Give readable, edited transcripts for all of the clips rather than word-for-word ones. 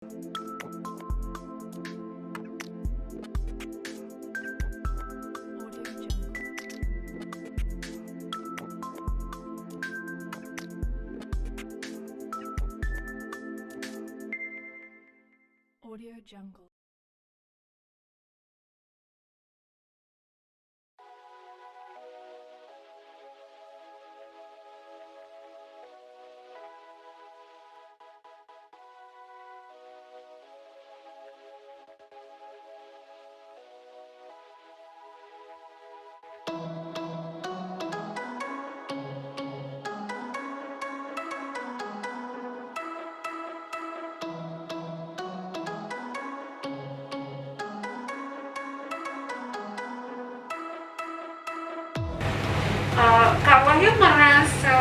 Audio Jungle. Kak Wahyu merasa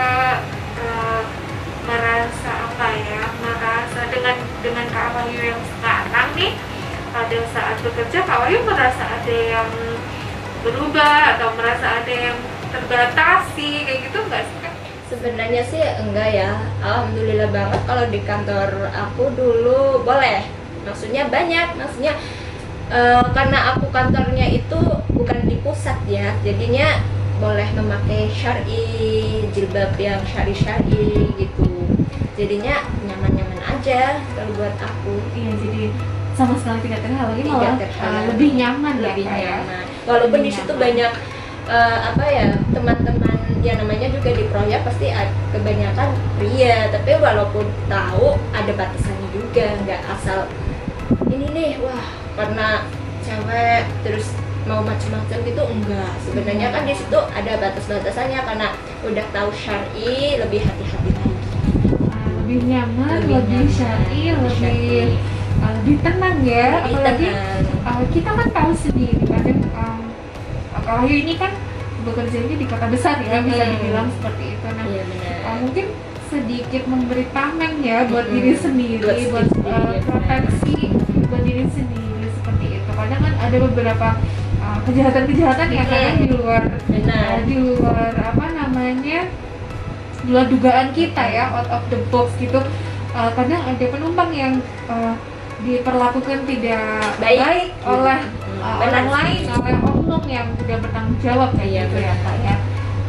apa ya? Merasa dengan Kak Wahyu yang sekarang nih, pada saat bekerja Kak Wahyu merasa ada yang berubah atau merasa ada yang terbatasi kayak gitu nggak sih Kak? Sebenarnya sih enggak ya, alhamdulillah banget. Kalau di kantor aku dulu boleh, maksudnya banyak, karena aku kantornya itu bukan di pusat ya, jadinya boleh memakai syar'i, jilbab yang syar'i gitu, jadinya nyaman-nyaman aja kalau buat aku. Iya, jadi sama sekali tidak terhalangi, malah lebih nyaman lebih ya, nyaman. Walaupun di situ banyak teman-teman yang namanya juga di proyek pasti kebanyakan pria, tapi walaupun tahu ada batasannya juga, nggak asal ini nih wah karena cewek terus mau macam-macam gitu, enggak. Sebenarnya kan di situ ada batas-batasannya, karena udah tahu syar'i lebih hati-hati lagi. Lebih nyaman, lebih syar'i, lebih tenang ya. Lebih apalagi tenang. Kita kan tahu sendiri kadang Kak Wahyu ini kan bekerjanya di kota besar ya, bisa dibilang seperti itu. Nah, iya, benar. mungkin sedikit memberi tameng ya buat diri sendiri, buat proteksi buat diri sendiri seperti itu. Kadang kan ada beberapa kejahatan-kejahatan yang kadang di luar di luar dugaan kita ya, out of the box gitu. Kadang ada penumpang yang diperlakukan tidak baik oleh orang lain, oleh oknum yang tidak bertanggung jawab kayak gitu ya Kak ya.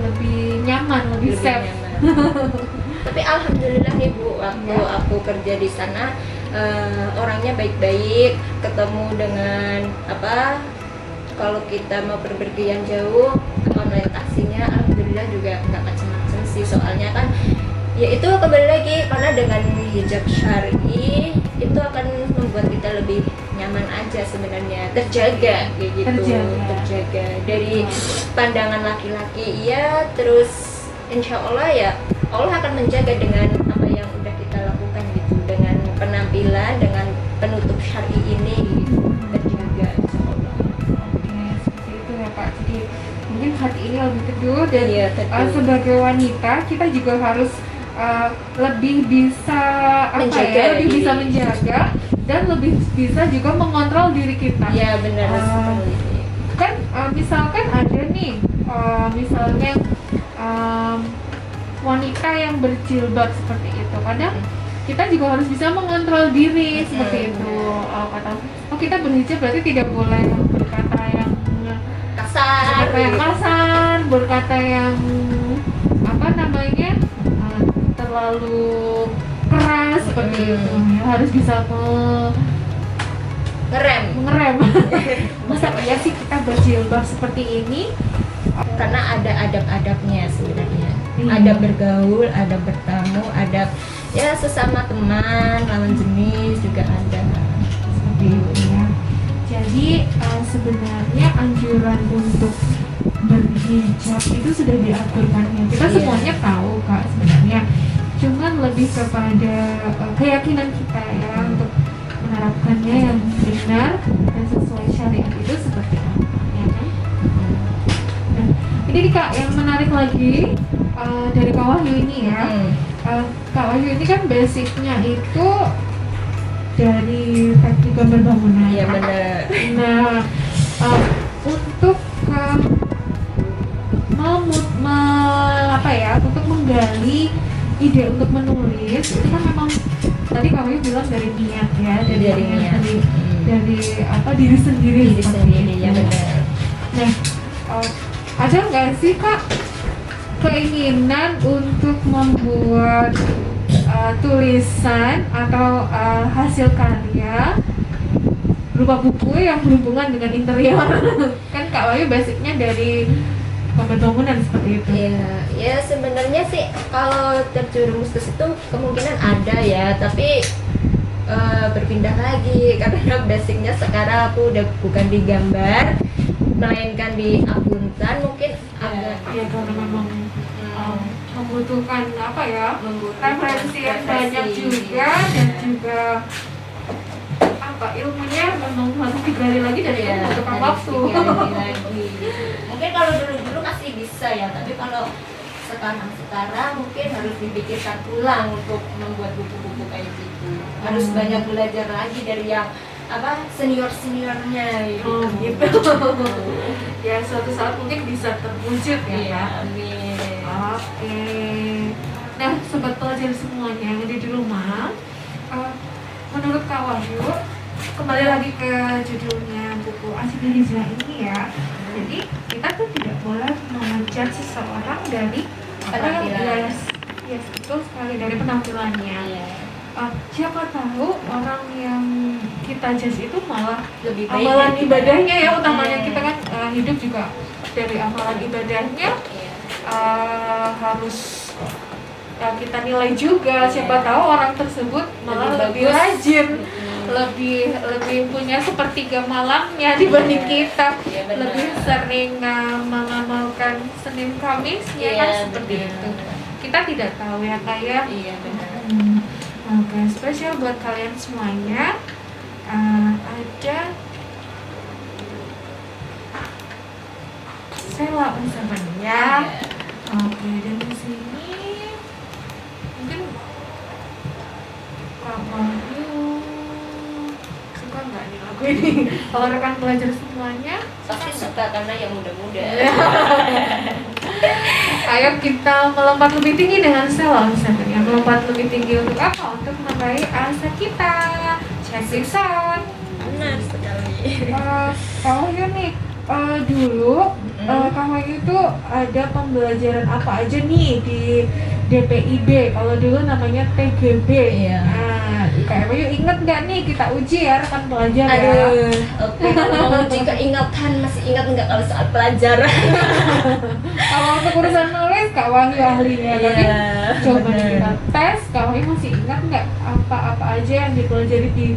Lebih nyaman, lebih safe. Tapi alhamdulillah nih Bu, waktu aku kerja di sana orangnya baik-baik, ketemu dengan kalau kita mau berpergian jauh, online taksinya alhamdulillah juga nggak macam-macam sih, soalnya kan ya itu kembali lagi karena dengan hijab syar'i itu akan membuat kita lebih nyaman aja sebenarnya, terjaga kayak gitu, terjaga dari pandangan laki-laki. Iya, terus insya Allah ya Allah akan menjaga dengan apa yang udah kita lakukan gitu, dengan penampilan, dengan penutup syar'i ini gitu, terjaga insya Allah. Oke, seperti itu ya Pak. Jadi mungkin hati ini lebih teduh dan teduh. Sebagai wanita kita juga harus lebih bisa lebih bisa menjaga dan lebih bisa juga mengontrol diri kita. Ya benar sekali. Kan misalkan ada nih misalnya wanita yang berjilbab seperti itu, kadang kita juga harus bisa mengontrol diri seperti itu. Kita berhijab berarti tidak boleh berkata yang kasar, berkata yang terlalu keras seperti itu ya, harus bisa ngerem. Masa ya sih kita berjilbab seperti ini? Karena ada adab-adabnya sebenarnya. Adab bergaul, adab bertamu, adab ya sesama teman, lawan jenis juga ada. Seperti itu ya. Jadi sebenarnya anjuran untuk berhijab itu sudah diaturkan ya. Kita semuanya tahu Kak sebenarnya. Cuman lebih kepada keyakinan kita ya untuk menerapkannya yang benar dan sesuai syariat itu seperti apa ya kan? Nah, ini Kak yang menarik lagi dari Kak Wahyu ini ya. Kak Wahyu ini kan basicnya itu dari teknik gambar bangunan. Iya benar. Nah, untuk untuk menggali ide untuk menulis itu kan memang tadi kamu bilang dari niat ya, dari niat. dari apa diri sendiri Diri seperti sendiri itu. ya benar. Nah, ada nggak sih Kak keinginan untuk membuat tulisan atau hasil karya berupa buku yang berhubungan dengan interior? Kan Kak Wahyu basicnya dari pembangunan seperti itu. Iya, ya sebenarnya sih kalau terjerumus ke situ kemungkinan ada ya, tapi berpindah lagi karena basicnya sekarang aku udah bukan di gambar, melainkan di akuntan. Mungkin agak Ya karena memang membutuhkan apa ya, referensi yang banyak juga, dan juga apa ilmunya memang harus digali lagi dan itu membutuhkan waktu. lagi. Mungkin kalau dulu masih bisa ya, tapi kalau sekarang mungkin harus dipikirkan ulang untuk membuat buku-buku kayak gitu. Harus banyak belajar lagi dari yang seniornya gitu. Ya suatu saat mungkin bisa terwujud ya. Iya, Kak? amin. Oke. Nah, sobat pelajar semuanya yang ada di rumah, menurut Kak Wahyu, kembali lagi ke judulnya buku Asyik Hijrah ini ya. Jadi kita tuh tidak boleh mengejar seseorang dari Penampilan. Yes, betul sekali, dari penampilannya. Iya. Siapa tahu orang yang kita judge itu malah Lebih baik amalan dari ibadahnya ya, utamanya Hmm. kita kan hidup juga dari amalan ibadahnya Iya. harus kita nilai juga. Siapa tahu orang tersebut malah lebih bagus. rajin, lebih punya sepertiga malamnya dibanding kita, Iya, benar. lebih sering mengamalkan Senin Kamis ya kan, seperti benar. itu. Kita tidak tahu ya Kak ya. Iya benar. Oke, spesial buat kalian semuanya. Ada Sela Unsaban ya. Oke, dan di sini mungkin Kak Wahyu suka nggak nih lagu ini? Kalau rekan pelajar semuanya, Pasti suka karena yang muda-muda. ayo kita melompat lebih tinggi dengan Sela Unsaban ya. Melompat lebih tinggi untuk apa? Untuk meraih asa kita. Check this out. Benar sekali. Kak Wahyu nih, dulu Kak Wahyu itu ada pembelajaran apa aja nih di DPIB? Kalau dulu namanya TGB. Iya. Nah, Kak Wahyu inget nggak nih, kita uji ya rekan pelajar ya? Aduh, oke. Kalau jika ingatan masih ingat nggak kalau saat pelajaran? Kalau untuk urusan nulis Kak Wahyu ahlinya, tapi coba nih benar. kita tes. Kak Wahyu masih ingat nggak apa-apa aja yang dipelajari di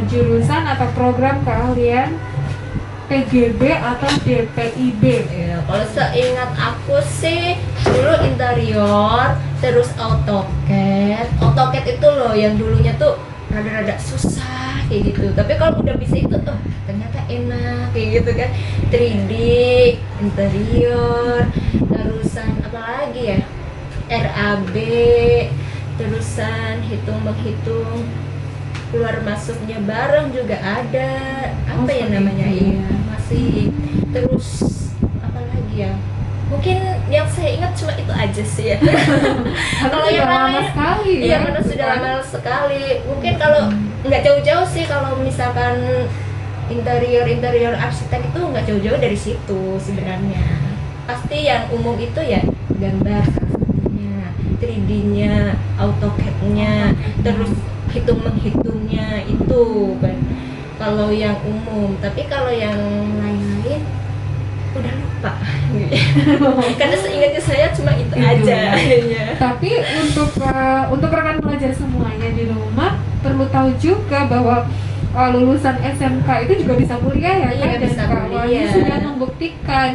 jurusan atau program keahlian TGB atau DPIB? Ya, kalau seingat aku sih dulu interior, terus AutoCAD. AutoCAD itu loh yang dulunya tuh rada-rada susah kayak gitu. Tapi kalau udah bisa itu ternyata enak kayak gitu kan. 3D, interior, terusan apa lagi ya? RAB, terusan hitung-menghitung keluar masuknya barang juga ada. Apa ya seperti namanya? itu. Iya, masih. Terus apa lagi ya? Mungkin yang saya ingat cuma itu aja sih ya. Kalau yang lama lain, sekali iya ya, karena gitu sudah kan? lama sekali. Mungkin kalau nggak jauh-jauh sih, kalau misalkan interior arsitek itu nggak jauh-jauh dari situ sebenarnya. Pasti yang umum itu ya gambar, 3D-nya, AutoCAD-nya, terus hitung-menghitungnya itu kan. Kalau yang umum, tapi kalau yang lain-lain udah lupa. Karena seingatnya saya cuma itu aja. Tapi untuk rekan pelajar semuanya di rumah perlu tahu juga bahwa lulusan SMK itu juga bisa kuliah ya Iya, kan, dan bisa Kak Wahyu kuliah. sudah membuktikan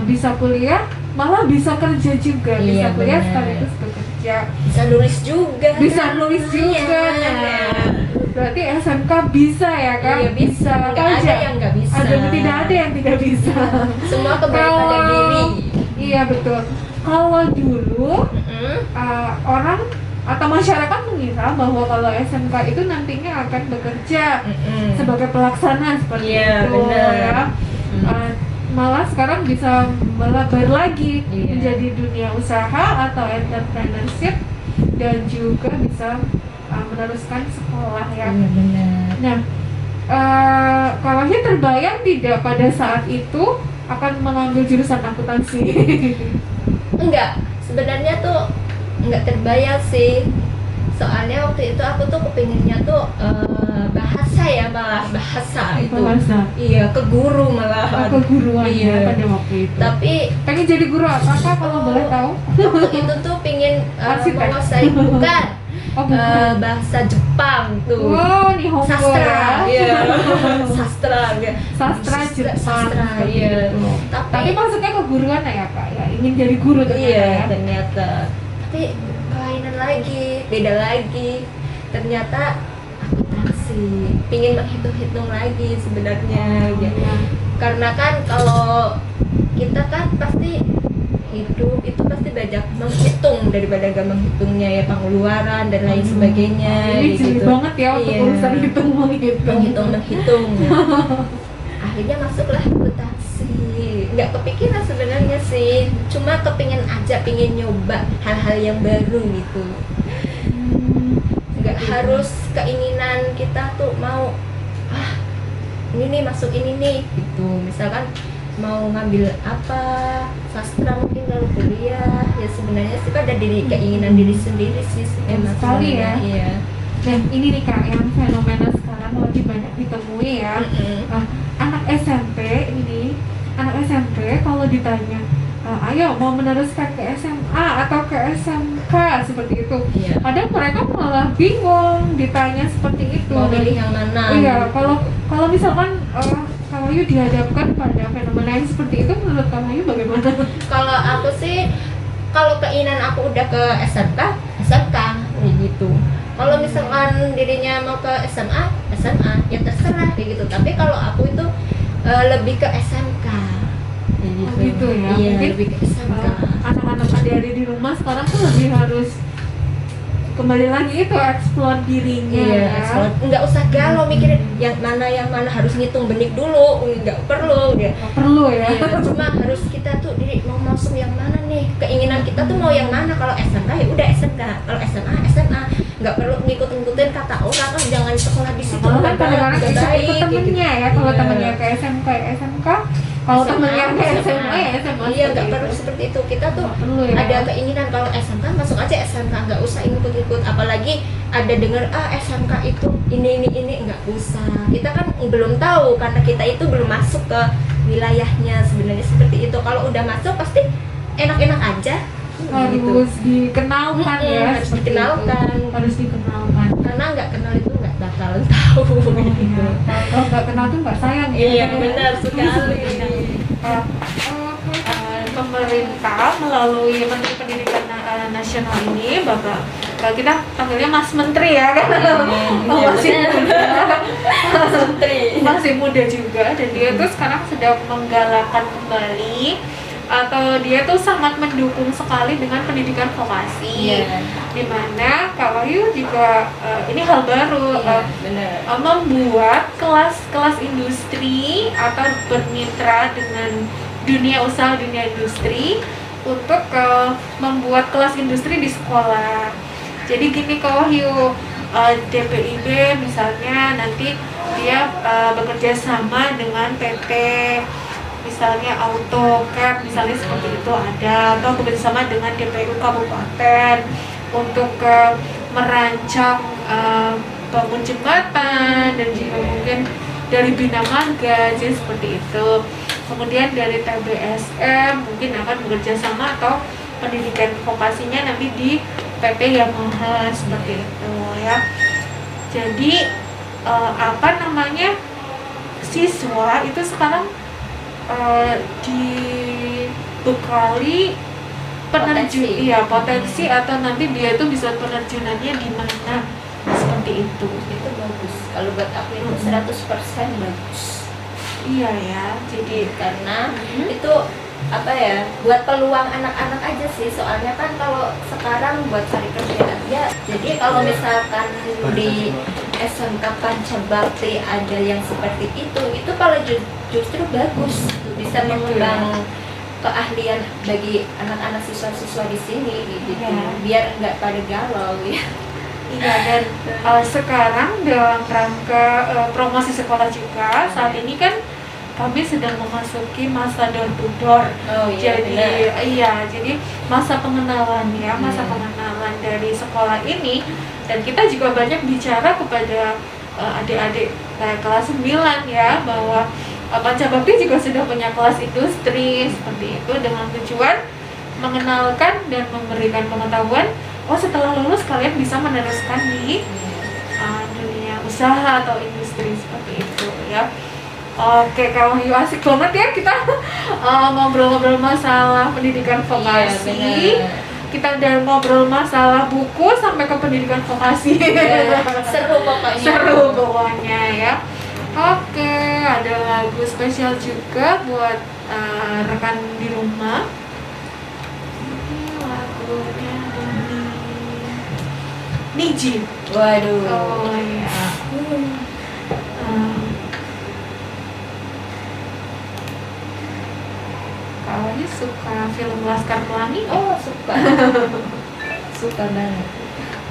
bisa kuliah, malah bisa kerja juga, bisa Iya, kuliah benar. sekaligus bekerja, Bisa nulis juga. bisa nulis juga. Iya. Nah, berarti SMK bisa ya kan? Iya, bisa. Apa Nggak ada aja? yang nggak bisa. Tidak ada yang tidak bisa. Semua kembali pada diri. Iya betul. Kalau dulu orang atau masyarakat mengira bahwa kalau SMK itu nantinya akan bekerja sebagai pelaksana seperti Iya, itu benar. ya. Malah sekarang bisa melebar lagi Iya. menjadi dunia usaha atau entrepreneurship dan juga bisa meneruskan sekolah ya. Iya benar. Nah, kalau terbayang tidak pada saat itu akan mengambil jurusan akuntansi? Enggak, sebenarnya tuh enggak terbayang sih. Soalnya waktu itu aku tuh kepinginnya tuh bahasa ya, malah bahasa itu. Bahasa. Iya, ke guru malah. Keguruan Iya. pada waktu itu. Tapi Pengen jadi guru apakah kalau boleh tahu? waktu itu tuh pingin Arsitek. menguasai bukan Oh, bukan. bahasa Jepang tuh. Wow, Nihongo Sastra, ya. iya. Sastra, ya. Sastra Jepang. Sastra, seperti iya. itu. Tapi Tapi maksudnya keguruan ya Kak ya, ingin jadi guru ternyata iya ya. ternyata. Tapi kelainan lagi, beda lagi. Ternyata akuntansi. Pingin menghitung-hitung lagi sebenarnya. Ya. Iya. Karena kan kalau kita kan pasti hidup itu pasti banyak menghitung daripada gak menghitungnya ya, pengeluaran dan lain sebagainya. Ini jeli gitu. banget ya untuk Iya. urusan menghitung. menghitung akhirnya masuklah akuntansi. Nggak kepikiran sebenarnya sih, cuma kepingin aja, pingin nyoba hal-hal yang baru gitu. Nggak harus keinginan kita tuh mau ini nih masuk ini nih gitu. Misalkan mau ngambil apa, sastra mungkin kalau kuliah ya, sebenarnya sih pada keinginan diri sendiri sih emang Sekali ya. sebenarnya. Iya. Dan ini nih Kak, yang fenomena sekarang lagi banyak ditemui ya. Anak SMP kalau ditanya, ayo mau meneruskan ke SMA atau ke SMK seperti itu, Iya. kadang mereka malah bingung ditanya seperti itu. Mau pilih yang mana? Iya, kalau misalkan kalau Yu dihadapkan pada fenomena yang seperti itu, menurut kamu Yu bagaimana? Kalau aku sih, kalau keinginan aku udah ke SMK kayak gitu. Kalau misalkan dirinya mau ke SMA ya terserah kayak gitu. Tapi kalau aku itu lebih ke SMK kayak gitu. Oh, gitu ya. Iya, Mungkin, lebih ke SMK. Anak-anak adik-adik di rumah sekarang tuh lebih harus kembali lagi itu eksplor dirinya Iya, ya. nggak usah galau mikirin yang mana harus ngitung benik dulu, nggak perlu ya. Nggak perlu ya. Iya, cuma harus kita tuh diri mau masuk yang mana nih, keinginan kita tuh mau yang mana. Kalau SMK ya udah SMK, kalau SMA nggak perlu ngikut-ngikutin kata orang, oh jangan sekolah di situ, Malah kan nggak kadang-kadang nggak ikut baik, temennya gitu. ya. Kalau Iya. temennya ke SMK ya SMK, kalau temennya ke SMA ya SMA. Iya, nggak seperti perlu itu. seperti itu. Kita tuh Nggak perlu ya. ada keinginan kalau SMK masuk aja SMK, nggak usah ikut-ikut. Apalagi ada dengar SMK itu ini nggak usah. Kita kan belum tahu karena kita itu belum masuk ke wilayahnya sebenarnya seperti itu. Kalau udah masuk pasti enak-enak aja. Harus dikenalkan ya. Harus seperti dikenalkan. itu. Harus dikenalkan. Karena nggak kenal itu nggak bakal tahu. Oh, gitu. iya. Kalau nggak kenal tuh nggak sayang ya. Iya benar sekali. Pemerintah melalui Menteri Pendidikan Nasional ini, Bapak, kita panggilnya Mas Menteri ya kan? Masih muda, masih muda juga, dan dia tuh sekarang sedang menggalakkan kembali, atau dia tuh sangat mendukung sekali dengan pendidikan vokasi. Iya. Dimana kalau Yu juga ini hal baru, Benar. membuat kelas-kelas industri atau bermitra dengan dunia usaha, dunia industri untuk membuat kelas industri di sekolah. Jadi gini kalau Wahyu, DPIB misalnya nanti dia bekerja sama dengan PT misalnya AutoCAD misalnya seperti itu ada, atau bekerja sama dengan DPU kabupaten untuk merancang bangun jembatan, dan juga mungkin dari Bina Marga jadi seperti itu. Kemudian dari TBSM mungkin akan bekerja sama atau pendidikan vokasinya nanti di PT Yamaha seperti itu ya. Jadi siswa itu sekarang dibekali potensi atau nanti dia itu bisa penerjunannya di mana seperti itu. Itu bagus. Kalau buat aku itu 100% bagus. Iya ya, jadi Karena itu buat peluang anak-anak aja sih. Soalnya kan kalau sekarang buat cari kerja aja. Jadi kalau misalkan di SMK Pancabakti ada yang seperti itu kalau justru bagus, bisa mengembang keahlian bagi anak-anak siswa-siswa di sini gitu, Iya. biar nggak pada galau ya. Iya, dan sekarang dalam rangka promosi sekolah juga saat ini kan kami sedang memasuki masa door to door. Oh iya, Jadi benar. iya, jadi masa pengenalan ya, masa Hmm. pengenalan dari sekolah ini, dan kita juga banyak bicara kepada adik-adik kelas 9 ya, bahwa Pancabakti juga sudah punya kelas industri seperti itu, dengan tujuan mengenalkan dan memberikan pengetahuan, oh setelah lulus kalian bisa meneruskan di dunia usaha atau industri seperti itu ya. Oke, Kak Wahyu, asik banget ya kita ngobrol-ngobrol masalah pendidikan vokasi. Iya, benar. Kita udah ngobrol masalah buku sampai ke pendidikan vokasi. Iya, seru pokoknya. Seru pokoknya ya. Oke, ada lagu spesial juga buat rekan di rumah. Ini lagunya dari Niji. Waduh. Oh iya. Kak Wahyu suka film Laskar Pelangi? Oh, suka. Suka banget.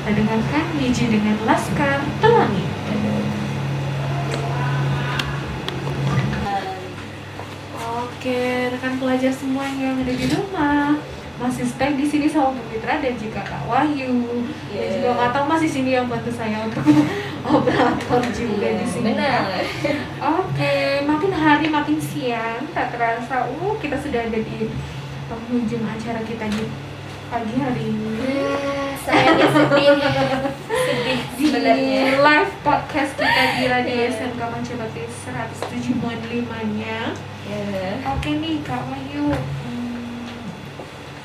Kita dengarkan Niji dengan Laskar Pelangi. Oke, rekan pelajar semua yang ada di rumah, masih stay di sini sama Bu Mitra dan juga Kak Wahyu. Dan Yeah. juga Kak Thomas di sini yang bantu saya untuk operator juga di sini. Benar. Oke, makin hari makin siang, tak terasa kita sudah ada di penghujung acara kita di pagi hari ini. Sayangnya sedih. Sedih Di sebenarnya. live podcast kita di Radio SMK Pancabakti 107.5-nya. Ya. Oke nih Kak Wahyu,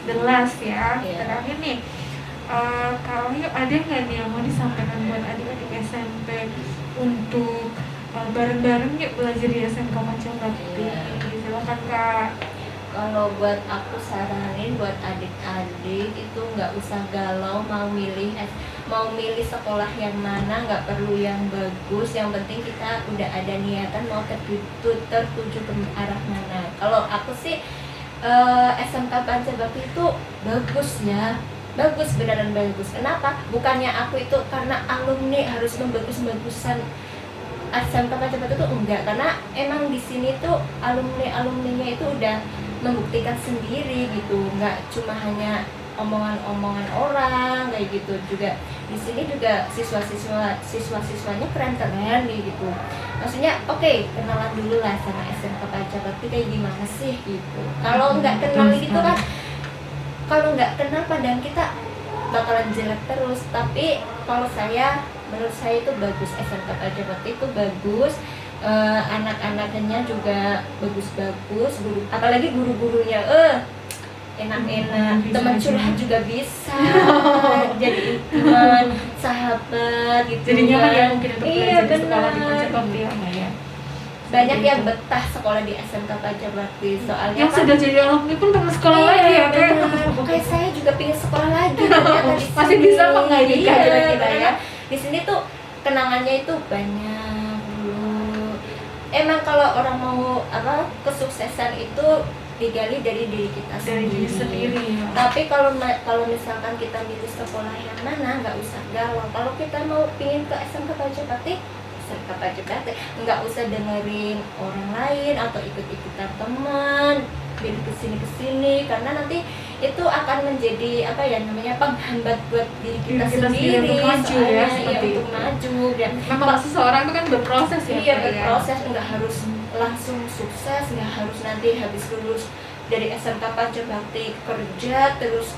the last ya, Iya. terakhir nih. Kak Wahyu, ada nggak nih yang mau disampaikan buat adik-adik SMP untuk bareng-bareng yuk belajar di SMK Pancabakti? Iya. Silakan Kak. Kalau buat aku saranin buat adik-adik itu nggak usah galau mau milih sekolah yang mana, nggak perlu yang bagus, yang penting kita udah ada niatan mau tertuju ke arah mana. Kalau aku sih SMK Pancabakti itu bagus ya, bagus, beneran bagus. Kenapa? Bukannya aku itu karena alumni harus membagus-bagusan SMK Pancabakti itu enggak, karena emang di sini tuh alumninya itu udah membuktikan sendiri gitu, nggak cuma hanya omongan-omongan orang kayak gitu. Juga di sini juga siswanya keren-keren gitu. Maksudnya oke, kenalan dulu lah sama SMK Pancabakti kayak gimana sih gitu. Kalau nggak kenal gitu kan, kalau nggak kenal pandang kita bakalan jelek terus. Tapi kalau menurut saya itu bagus, SMK Pancabakti itu bagus. Anak-anaknya juga bagus-bagus, apalagi guru-gurunya enak-enak, teman curhat juga bisa jadi teman sahabat gitu. Jadi nyaman ya mungkin untuk Iya, belajar di sekolah di benar. Pancabakti ya. Banyak yang betah sekolah di SMK Pancabakti, soalnya Yang sudah jadi alumni pun pengen sekolah lagi ya Kak. Kayak saya juga pengen sekolah lagi ternyata di sini. Masih bisa apa nggak ini, Kak, Iya, kira-kira ya? karena di sini tuh kenangannya itu banyak dulu. Emang kalau orang mau kesuksesan itu digali dari diri kita Dari diri sendiri ya. Tapi kalau misalkan kita milih sekolah yang mana, nggak usah galau. Kalau kita mau pingin ke SMK Pancabakti, SMK Pancabakti, nggak usah dengerin orang lain atau ikut-ikutan teman pilih kesini, karena nanti itu akan menjadi penghambat buat diri kita sendiri untuk maju ya, soalnya, seperti untuk itu. maju. Dan Memang seseorang itu kan berproses ya. iya, Kak, ya. berproses, nggak harus langsung sukses, nggak harus nanti habis lulus dari SMK Pancabakti kerja terus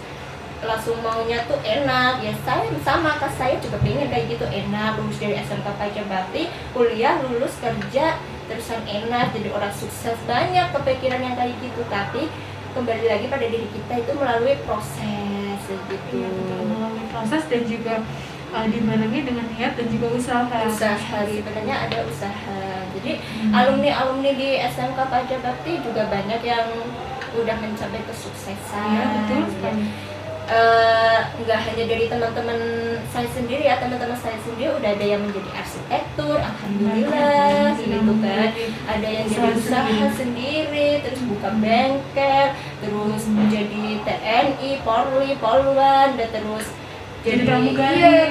langsung maunya tuh enak. Ya saya sama, kan saya juga pengen kayak gitu, enak, lulus dari SMK Pancabakti, kuliah, lulus, kerja, terusan enak, jadi orang sukses. Banyak kepikiran yang kayak gitu, tapi kembali lagi pada diri kita itu melalui proses gitu. Iya, betul, melalui proses dan juga dibarengi dengan niat dan juga usaha. Usaha, sebenarnya ada usaha. Jadi alumni di SMK Pancabakti juga banyak yang udah mencapai kesuksesan. Iya, betul sekali. Nggak hanya dari teman-teman saya sendiri ya, teman-teman saya sendiri udah ada yang menjadi arsitektur, alhamdulillah gitu. gitu kan. Ada yang jadi usaha sendiri, terus buka bengkel, terus jadi TNI, Polri, Polwan, dan terus jadi pramugari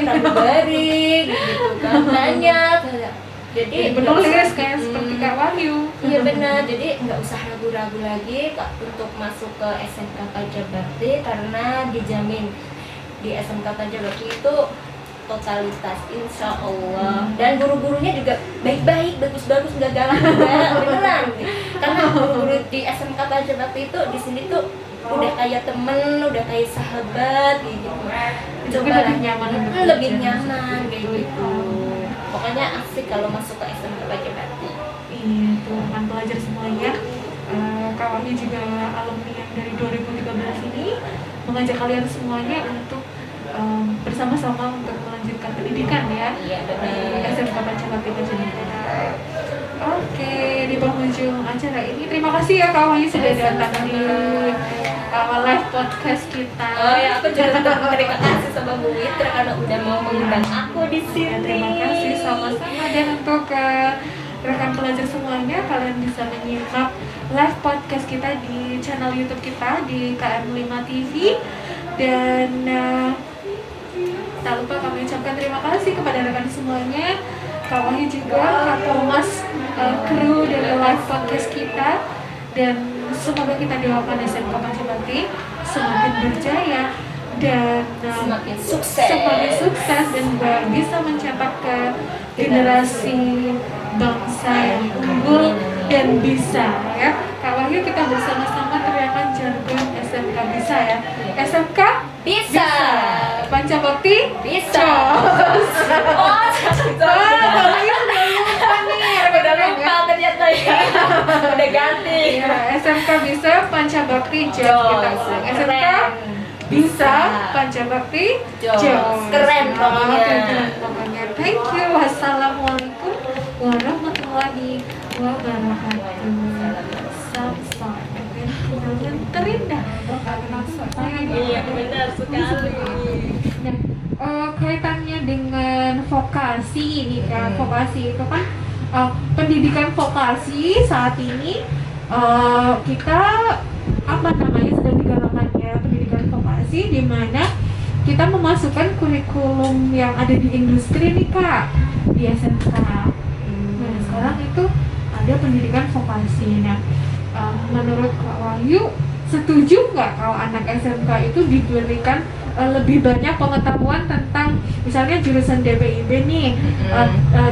gitu kan, banyak. Jadi penulis kayak seperti Kak Wahyu. Iya benar, jadi nggak usah ragu-ragu lagi Kak untuk masuk ke SMK Pancabakti, karena dijamin di SMK Pancabakti itu totalitas, insya Allah. Dan guru-gurunya juga baik-baik, bagus-bagus, nggak galak juga, beneran. Karena guru-guru di SMK Pancabakti itu di sini tuh udah kayak temen, udah kayak sahabat gitu. Coba lebih nyaman, lebih nyaman kayak gitu. Pokoknya asik kalau masuk ke SMK Pancabakti. Iya, tuh teman pelajar semuanya. Kak Wahyu juga alumni yang dari 2013 ini mengajak kalian semuanya untuk bersama-sama untuk melanjutkan pendidikan ya. Iya benar. SMK Pancabakti Pajajaran. Oke, di penghujung acara ini terima kasih ya Kak Wahyu sudah datang di live podcast kita. Oh ya, aku juga terima kasih sama Bu Witra karena udah mau mengundang aku di sini. Terima kasih sama-sama, dan untuk rekan pelajar semuanya, kalian bisa menyimak live podcast kita di channel YouTube kita di KM5 TV. Dan tak lupa kami ucapkan terima kasih kepada rekan semuanya, Kak Wahyu juga, Kak Thomas, kru dari live podcast kita. Dan semoga kita doakan SMK Pancabakti semakin berjaya dan semakin sukses dan juga bisa mencetak ke generasi bangsa yang unggul dan bisa ya. Kak Wahyu, kita bersama-sama teriakan jargon SMK bisa ya. SMK bisa. Pancabakti Bisa. Oh, Kak Wahyu udah lupa nih. Udah lupa ternyata ya. Udah ganti. Ya, SMK bisa, Pancabakti jos. Kita ulang. SMK bisa, Pancabakti jos. Keren pokoknya. Keren pokoknya. Thank you. Wassalamualaikum warahmatullahi wabarakatuh. Sampai yang terindah. Iya benar sekali. Nah, kaitannya dengan vokasi ini kan, vokasi itu kan pendidikan vokasi saat ini kita sedang digalakannya pendidikan vokasi, di mana kita memasukkan kurikulum yang ada di industri nih Kak di SMK. Nah sekarang itu ada pendidikan vokasi. Nah menurut Kak Wahyu, setuju nggak kalau anak SMK itu diberikan lebih banyak pengetahuan tentang misalnya jurusan DPIB nih,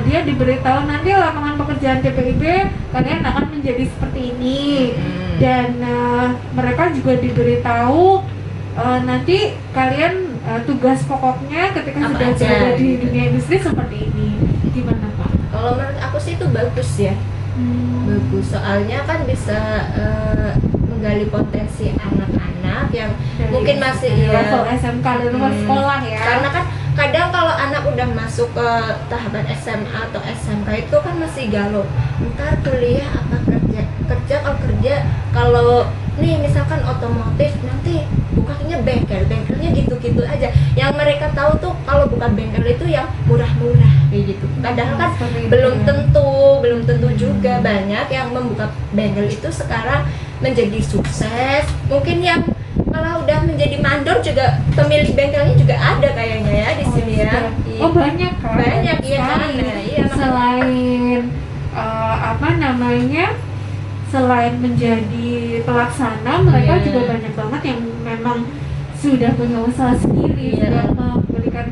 dia diberitahu nanti lapangan pekerjaan DPIB kalian akan menjadi seperti ini, dan mereka juga diberitahu nanti kalian tugas pokoknya ketika sudah berada di dunia industri seperti ini. Gimana Pak? Kalau menurut aku sih itu bagus ya. Bagus, soalnya kan bisa menggali potensi anak-anak yang mungkin masih level SMK dan level sekolah ya. Karena kan kadang kalau anak udah masuk ke tahapan SMA atau SMK itu kan masih galau. Ntar kuliah apa kalau nih misalkan otomotif, nanti bukanya bengkelnya gitu-gitu aja. Yang mereka tahu tuh kalau buka bengkel itu yang murah-murah kayak gitu. Padahal kan belum tentu juga banyak yang membuka bengkel itu sekarang menjadi sukses. Mungkin yang kalau udah menjadi mandor juga pemilik bengkelnya juga ada kayaknya ya di sini ya. Oh banyak kan? Banyak iya kan. Iya, selain selain menjadi pelaksana, mereka juga banyak banget yang memang sudah punya usaha sendiri, sudah memberikan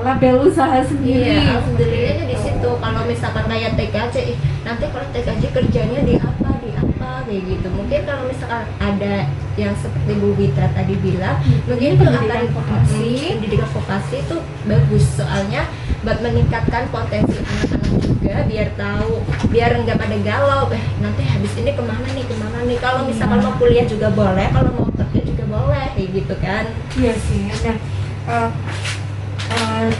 label usaha sendiri. Iya, alhamdulillahnya di situ. Kalau misalkan kayak TKJ, nanti kalau TKJ kerjanya di apa kayak gitu. Mungkin kalau misalkan ada yang seperti Bu Witra tadi bilang, mungkin pendidikan vokasi itu bagus, soalnya buat meningkatkan potensi anak-anak juga, biar nggak pada galau, nanti habis ini kemana nih. Kalau misalkan mau kuliah juga boleh, kalau mau kerja juga boleh kayak gitu kan. Iya sih. Nah,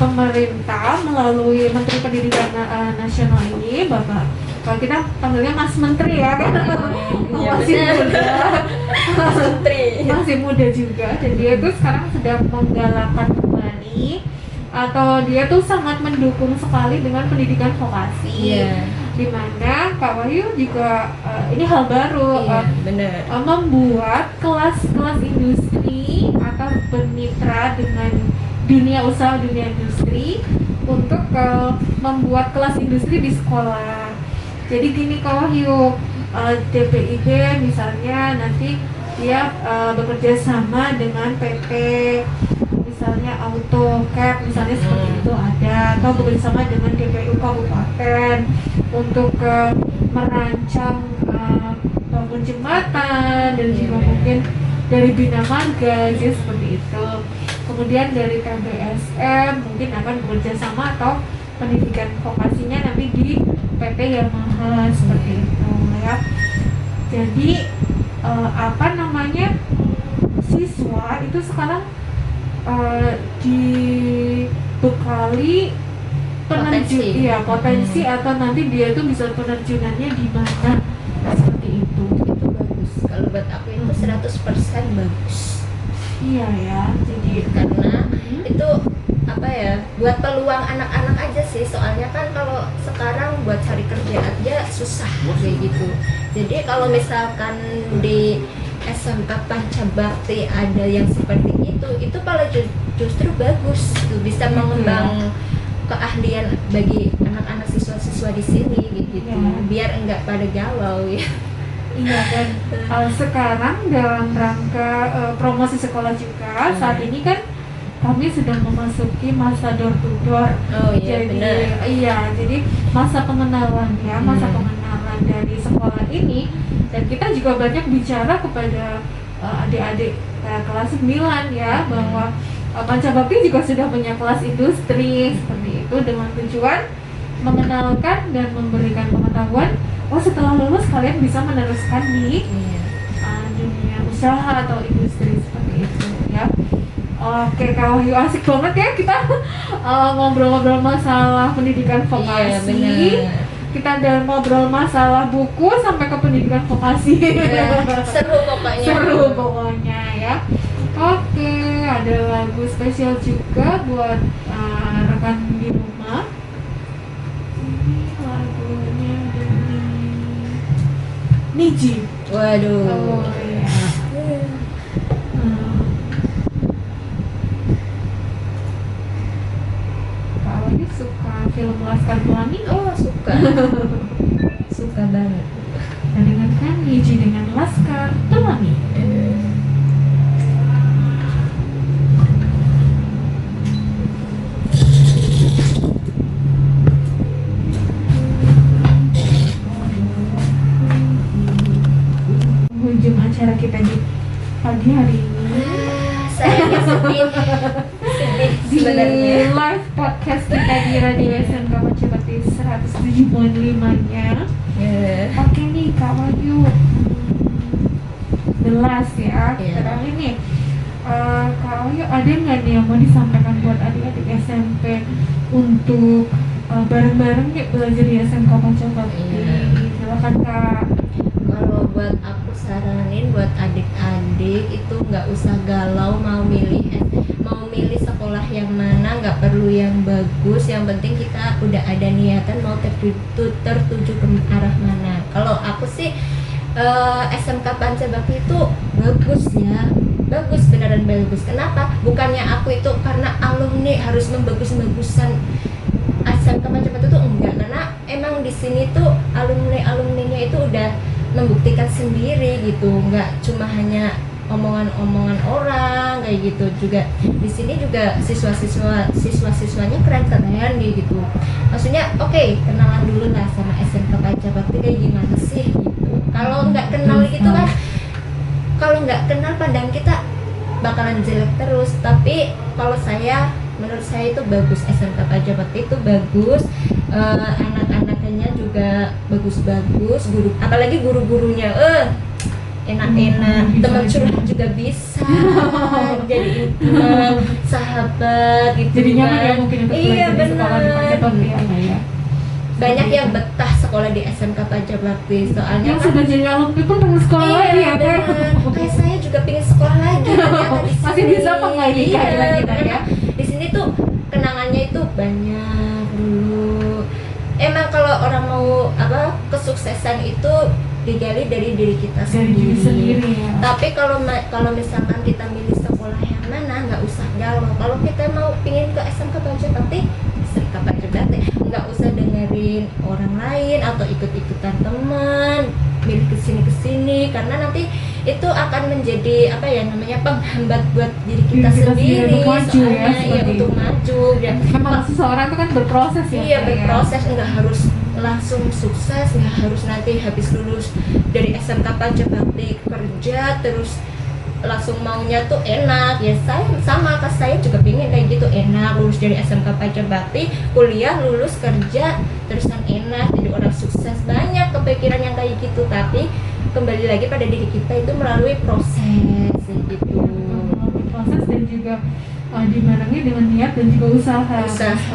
pemerintah melalui Menteri Pendidikan Nasional ini, Bapak, kalau kita panggilnya Mas Menteri ya kan, masih muda juga, dan dia tuh sekarang sedang menggalakkan kembali, atau dia tuh sangat mendukung sekali dengan pendidikan vokasi. Dimana Kak Wahyu juga ini hal baru, Iya, benar. membuat kelas-kelas industri atau bermitra dengan dunia usaha, dunia industri untuk membuat kelas industri di sekolah. Jadi gini Kak Wahyu, DPID misalnya nanti dia bekerja sama dengan PT misalnya AutoCAD misalnya seperti itu ada, atau bekerja sama dengan DPU kabupaten untuk merancang bangun jembatan dan juga mungkin dari Bina Marga jadi seperti itu. Kemudian dari KBSM mungkin akan bekerja sama atau pendidikan vokasinya nanti di PT Yamaha seperti itu ya. Jadi siswa itu sekarang dibekali potensi atau nanti dia itu bisa penerjunannya di mana seperti itu. Itu bagus. Kalau buat aku itu 100% bagus. Iya ya. Jadi Karena itu apa ya, buat peluang anak-anak aja sih. Soalnya kan kalau sekarang buat cari kerja aja susah kayak gitu. Jadi kalau misalkan di SMK Pancabakti ada yang seperti itu malah justru bagus tuh, bisa mengembang keahlian bagi anak-anak siswa-siswa di sini gitu. Biar enggak pada galau ya. Iya, dan sekarang dalam rangka promosi sekolah juga saat ini kan kami sudah memasuki masa door to door. Oh iya, jadi benar. iya, jadi masa pengenalan ya, masa pengenalan dari sekolah ini, dan kita juga banyak bicara kepada adik-adik kelas 9 ya, bahwa Pancabakti juga sudah punya kelas industri seperti itu dengan tujuan mengenalkan dan memberikan pengetahuan. Oh, setelah lulus kalian bisa meneruskan di dunia usaha atau industri seperti itu ya. Oke, Kak Wahyu, asik banget ya kita ngobrol-ngobrol masalah pendidikan vokasi. Iya, kita ada ngobrol masalah buku sampai ke pendidikan vokasi. Seru pokoknya. Seru pokoknya ya. Oke, ada lagu spesial juga buat rekan di rumah. Ini lagunya dari Niji. Waduh. Oh iya. Kak Wahyu suka film Laskar Pelangi? Oh, suka. Suka banget. Nah, dengarkan Niji dengan Laskar Pelangi. Ujung acara kita di pagi hari ini Saya sedih di sebenarnya. live podcast kita di Radio SMK Pancabakti 107.5 nya. Oke nih Kak Wahyu, the last ya, terakhir nih. Kak Wahyu, ada nggak nih yang mau disampaikan buat adik-adik SMP untuk bareng-bareng yuk belajar di SMK Pancabakti? Silakan Kak. Kalau buat aku saranin buat adik-adik itu nggak usah galau mau milih sekolah yang mana, nggak perlu yang bagus, yang penting kita udah ada niatan mau tertuju ke arah mana. Kalau aku sih SMK Pancabakti itu bagus ya, bagus, beneran bagus. Kenapa? Bukannya aku itu karena alumni harus membagus-bagusan SMK Pancabakti itu enggak, karena emang di sini tuh alumninya itu udah membuktikan sendiri gitu, nggak cuma hanya omongan-omongan orang kayak gitu. Juga di sini juga siswanya keren-keren gitu. Maksudnya oke, kenalan dulu lah sama SMK Pancabakti kayak gimana sih gitu. Kalau nggak kenal gitu kan, kalau nggak kenal pandang kita bakalan jelek terus. Tapi kalau menurut saya itu bagus, SMK Pancabakti itu bagus. Anak-anaknya juga bagus-bagus, apalagi guru-gurunya enak-enak, teman curhat juga bisa jadi sahabat gitu. Jadi nyaman ya mungkin untuk iya, belajar di sekolah di Pancabakti ya. Banyak yang betah sekolah di SMK Pancabakti, soalnya yang sudah jadi alumni pun pengen sekolah lagi ya Kak. Kayak saya juga pengen sekolah lagi ternyata di sini. Masih bisa apa nggak ini Kak kita ya? Di sini tuh kenangannya itu banyak dulu. emang kalau orang mau kesuksesan itu digali dari diri kita Dari diri sendiri ya. Tapi kalau misalkan kita milih sekolah yang mana, nggak usah galau. Kalau kita mau pingin ke SMK Pancabakti, SMK Pancabakti, nggak usah dengerin orang lain atau ikut-ikutan teman, milih kesini karena nanti itu akan menjadi penghambat buat diri kita sendiri untuk maju ya, untuk maju ya. Memang seseorang itu kan berproses ya. Iya, berproses, nggak harus langsung sukses, nggak harus nanti habis lulus dari SMK Pancabakti kerja terus langsung maunya tuh enak ya. Saya juga pengen kayak gitu, enak lulus dari SMK Pancabakti, kuliah, lulus, kerja terusan enak jadi orang sukses. Banyak kepikiran yang kayak gitu, tapi kembali lagi pada diri kita itu melalui proses gitu. Melalui proses dan juga dibarengi dengan niat dan juga usaha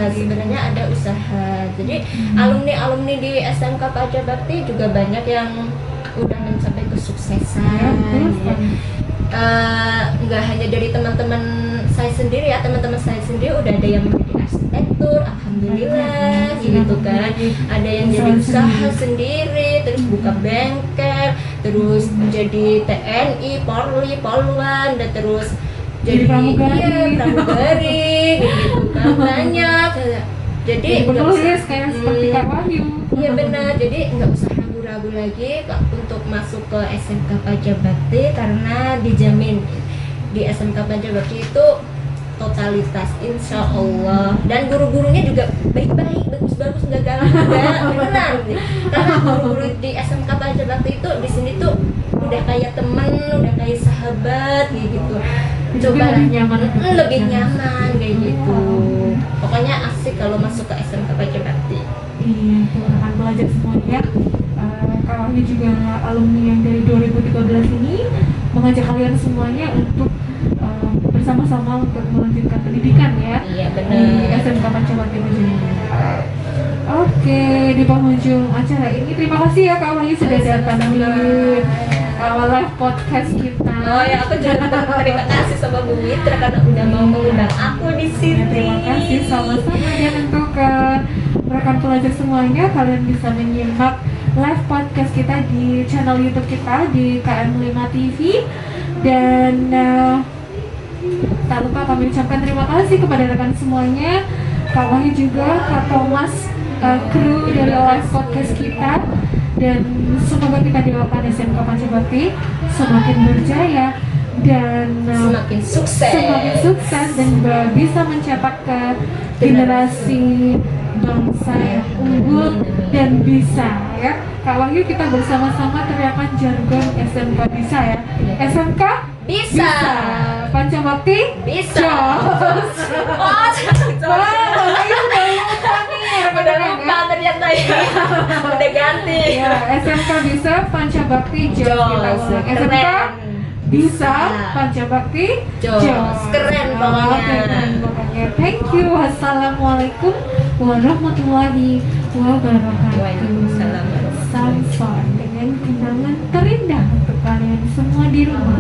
sebenarnya ada usaha. Jadi alumni di SMK Pancabakti juga banyak yang udah mencapai kesuksesan ya. Nggak hanya dari teman-teman saya sendiri ya, teman-teman saya sendiri udah ada yang menjadi arsitektur, alhamdulillah gitu kan, ada yang jadi usaha sendiri, terus buka bengkel, terus menjadi TNI, Polri, Poluan, dan terus jadi pramugari gitu kan, banyak. Jadi penulis kayak seperti Kak Wahyu. Iya benar, jadi nggak usah ragu-ragu lagi untuk masuk ke SMK Pancabakti karena dijamin di SMK Pancabakti itu totalitas insya Allah, dan guru-gurunya juga baik-baik, bagus-bagus, nggak galak beneran. Karena guru-guru di SMK Pancabakti itu di sini tuh udah kayak temen, udah kayak sahabat gitu. Coba lebih nyaman kayak gitu. Pokoknya asik kalau masuk ke SMK Pancabakti. Iya, akan belajar semuanya. Kak Wahyu juga alumni yang dari 2013 ini mengajak kalian semuanya untuk bersama-sama untuk melanjutkan pendidikan ya. Iya benar. Di SMK Pancabakti Mojokerto. Oke, di penghujung acara ini terima kasih ya Kak Wahyu sudah datang di live podcast kita. Oh ya, aku juga terima kasih sama Bu Mitra karena udah mau mengundang aku di sini. Ya, terima kasih sama-sama, dan untuk rekan pelajar semuanya, kalian bisa menyimak live podcast kita di channel YouTube kita di KM5 TV, dan tak lupa kami ucapkan terima kasih kepada rekan semuanya, Kak Wahyu juga, Kak Thomas, kru dari live podcast kita, dan semoga kita doakan SMK Pancabakti semakin berjaya dan semakin sukses dan juga bisa mencetak ke generasi bangsa yang unggul dan bisa ya. Kak Wahyu, kita bersama-sama teriakan jargon SMK bisa ya. SMK bisa. Pancabakti bisa. Udah lupa ternyata ya. Udah ganti. Ya, SMK bisa, Pancabakti jos. SMK bisa, Pancabakti jos. Keren pokoknya. Thank you. Wassalamualaikum warahmatullahi wabarakatuh. Waalaikumsalam. Sampai dengan kenangan terindah untuk kalian semua di rumah.